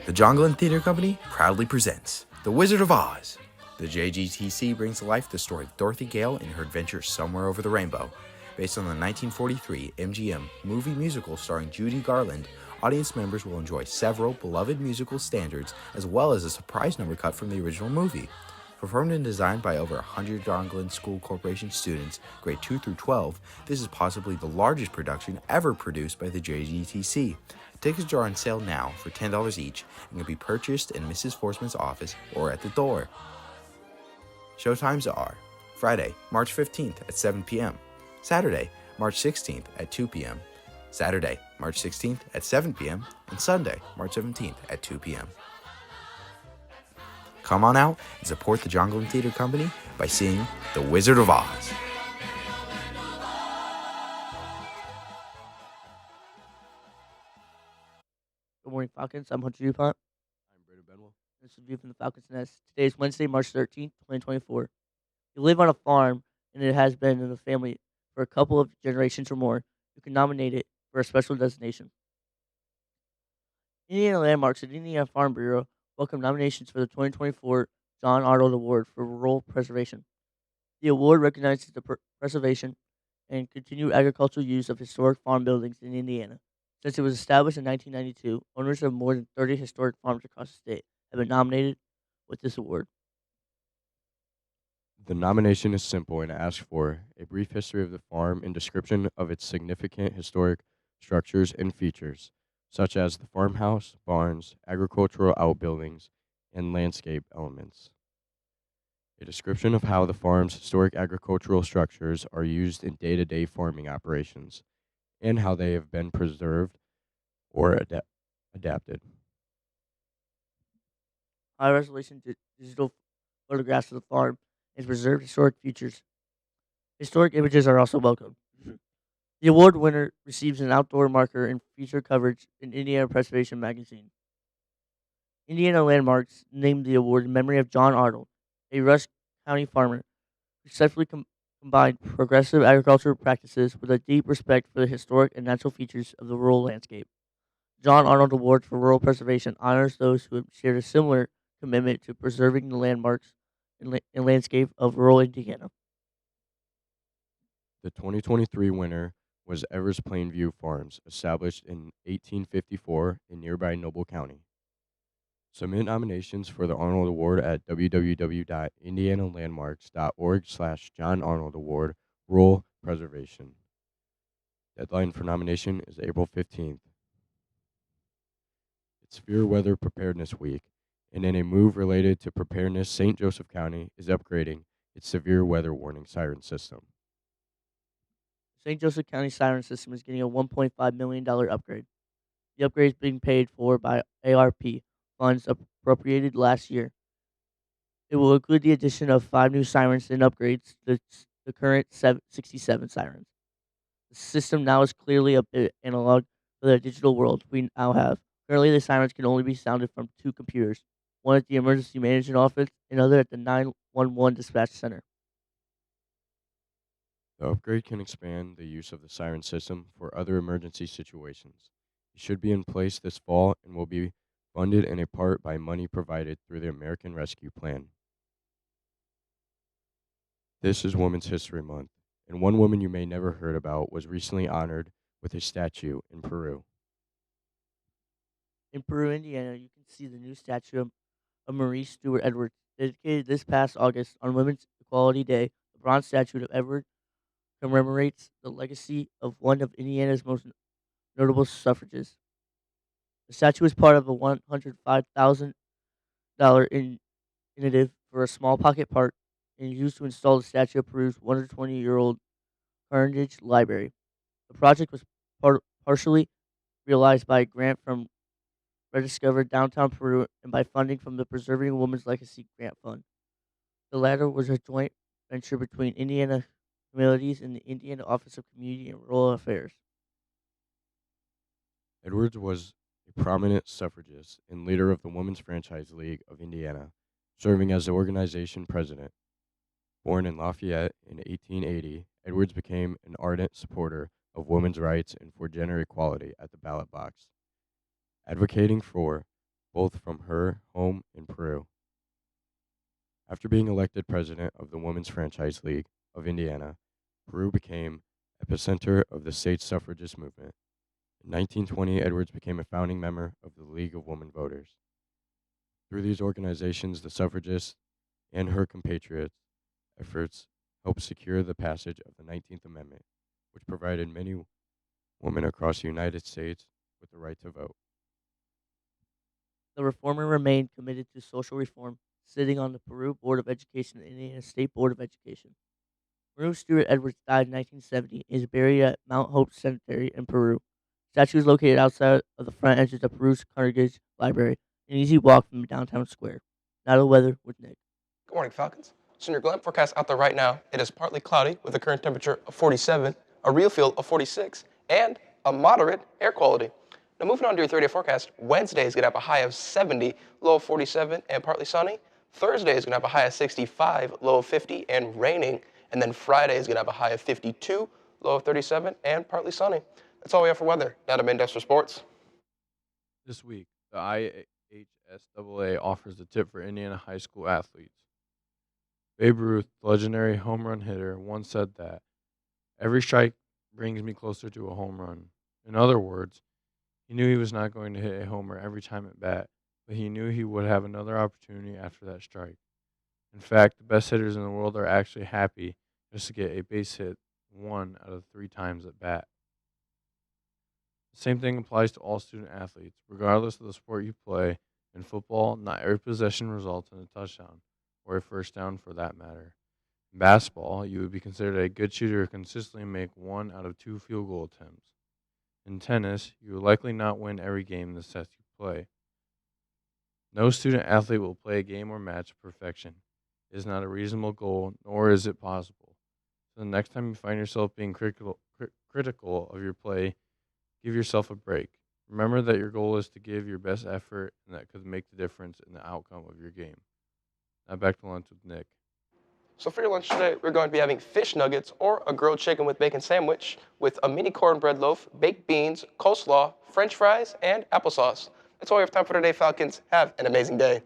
The John Glenn Theater Company proudly presents The Wizard of Oz. The JGTC brings to life the story of Dorothy Gale and her adventures somewhere over the rainbow. Based on the 1943 MGM movie musical starring Judy Garland, audience members will enjoy several beloved musical standards as well as a surprise number cut from the original movie. Performed and designed by over 100 John Glenn School Corporation students, grade 2 through 12, this is possibly the largest production ever produced by the JGTC. Tickets are on sale now for $10 each and can be purchased in Mrs. Forsman's office or at the door. Showtimes are Friday, March 15th at 7 p.m., Saturday, March 16th at 2 p.m., Saturday, March 16th at 7 p.m., and Sunday, March 17th at 2 p.m. Come on out and support the John Glenn Theater Company by seeing The Wizard of Oz. Good morning, Falcons. I'm Hunter DuPont. I'm Brandon Benwell. This is a view from the Falcons Nest. Today is Wednesday, March 13th, 2024. You live on a farm, and it has been in the family for a couple of generations or more. You can nominate it for a special designation. Indiana Landmarks and Indiana Farm Bureau welcome nominations for the 2024 John Arnold Award for Rural Preservation. The award recognizes the preservation and continued agricultural use of historic farm buildings in Indiana. Since it was established in 1992, owners of more than 30 historic farms across the state have been nominated with this award. The nomination is simple and asks for a brief history of the farm and description of its significant historic structures and features, such as the farmhouse, barns, agricultural outbuildings, and landscape elements. A description of how the farm's historic agricultural structures are used in day-to-day farming operations, and how they have been preserved or adapted. High resolution digital photographs of the farm and preserved historic features. Historic images are also welcome. The award winner receives an outdoor marker and feature coverage in Indiana Preservation Magazine. Indiana Landmarks named the award in memory of John Arnold, a Rusk County farmer who successfully combined progressive agricultural practices with a deep respect for the historic and natural features of the rural landscape. John Arnold Award for Rural Preservation honors those who have shared a similar commitment to preserving the landmarks and landscape of rural Indiana. The 2023 winner was Evers Plainview Farms, established in 1854 in nearby Noble County. Submit nominations for the Arnold Award at www.indianalandmarks.org/John Arnold Award Rural Preservation. Deadline for nomination is April 15th. It's Severe Weather Preparedness Week, and in a move related to preparedness, St. Joseph County is upgrading its severe weather warning siren system. St. Joseph County Siren System is getting a $1.5 million upgrade. The upgrade is being paid for by ARP funds appropriated last year. It will include the addition of 5 new sirens and upgrades to the current 67 sirens. The system now is clearly a bit analog for the digital world we now have. Currently, the sirens can only be sounded from 2 computers, one at the Emergency Management Office and another at the 911 Dispatch Center. The upgrade can expand the use of the siren system for other emergency situations. It should be in place this fall and will be funded in a part by money provided through the American Rescue Plan. This is Women's History Month, and one woman you may never heard about was recently honored with a statue in Peru. In Peru, Indiana, you can see the new statue of Marie Stewart Edwards, dedicated this past August on Women's Equality Day. The bronze statue of Edward commemorates the legacy of one of Indiana's most notable suffragists. The statue is part of a $105,000 initiative for a small pocket park and is used to install the statue of Peru's 120-year-old Carnegie Library. The project was partially realized by a grant from Rediscover Downtown Peru and by funding from the Preserving a Woman's Legacy Grant Fund. The latter was a joint venture between Indiana Humanities and the Indiana Office of Community and Rural Affairs. Edwards was a prominent suffragist and leader of the Women's Franchise League of Indiana, serving as the organization president. Born in Lafayette in 1880, Edwards became an ardent supporter of women's rights and for gender equality at the ballot box. Advocating for both from her home in Peru. After being elected president of the Women's Franchise League of Indiana, Peru became epicenter of the state's suffragist movement. In 1920, Edwards became a founding member of the League of Women Voters. Through these organizations, the suffragists and her compatriots' efforts helped secure the passage of the 19th Amendment, which provided many women across the United States with the right to vote. The reformer remained committed to social reform, sitting on the Peru Board of Education and Indiana State Board of Education. Maria Stewart Edwards died in 1970 and is buried at Mount Hope Cemetery in Peru. Statue is located outside of the front entrance of Peru's Carnegie Library, an easy walk from downtown square. Now the weather with Nick. Good morning, Falcons. So in your glam forecast out there right now, it is partly cloudy with a current temperature of 47, a real feel of 46, and a moderate air quality. Now moving on to your 3-day forecast, Wednesday is going to have a high of 70, low of 47, and partly sunny. Thursday is going to have a high of 65, low of 50, and raining. And then Friday is going to have a high of 52, low of 37, and partly sunny. That's all we have for weather. Now to main desk for sports. This week, the IHSAA offers a tip for Indiana high school athletes. Babe Ruth, the legendary home run hitter, once said that every strike brings me closer to a home run. In other words, he knew he was not going to hit a homer every time at bat, but he knew he would have another opportunity after that strike. In fact, the best hitters in the world are actually happy just to get a base hit 1 out of 3 times at bat. The same thing applies to all student athletes. Regardless of the sport you play, in football, not every possession results in a touchdown, or a first down for that matter. In basketball, you would be considered a good shooter who consistently make 1 out of 2 field goal attempts. In tennis, you will likely not win every game in the sets you play. No student athlete will play a game or match to perfection. It is not a reasonable goal, nor is it possible. So the next time you find yourself being critical of your play, give yourself a break. Remember that your goal is to give your best effort, and that could make the difference in the outcome of your game. Now back to lunch with Nick. So for your lunch today, we're going to be having fish nuggets or a grilled chicken with bacon sandwich with a mini cornbread loaf, baked beans, coleslaw, french fries, and applesauce. That's all we have time for today, Falcons. Have an amazing day.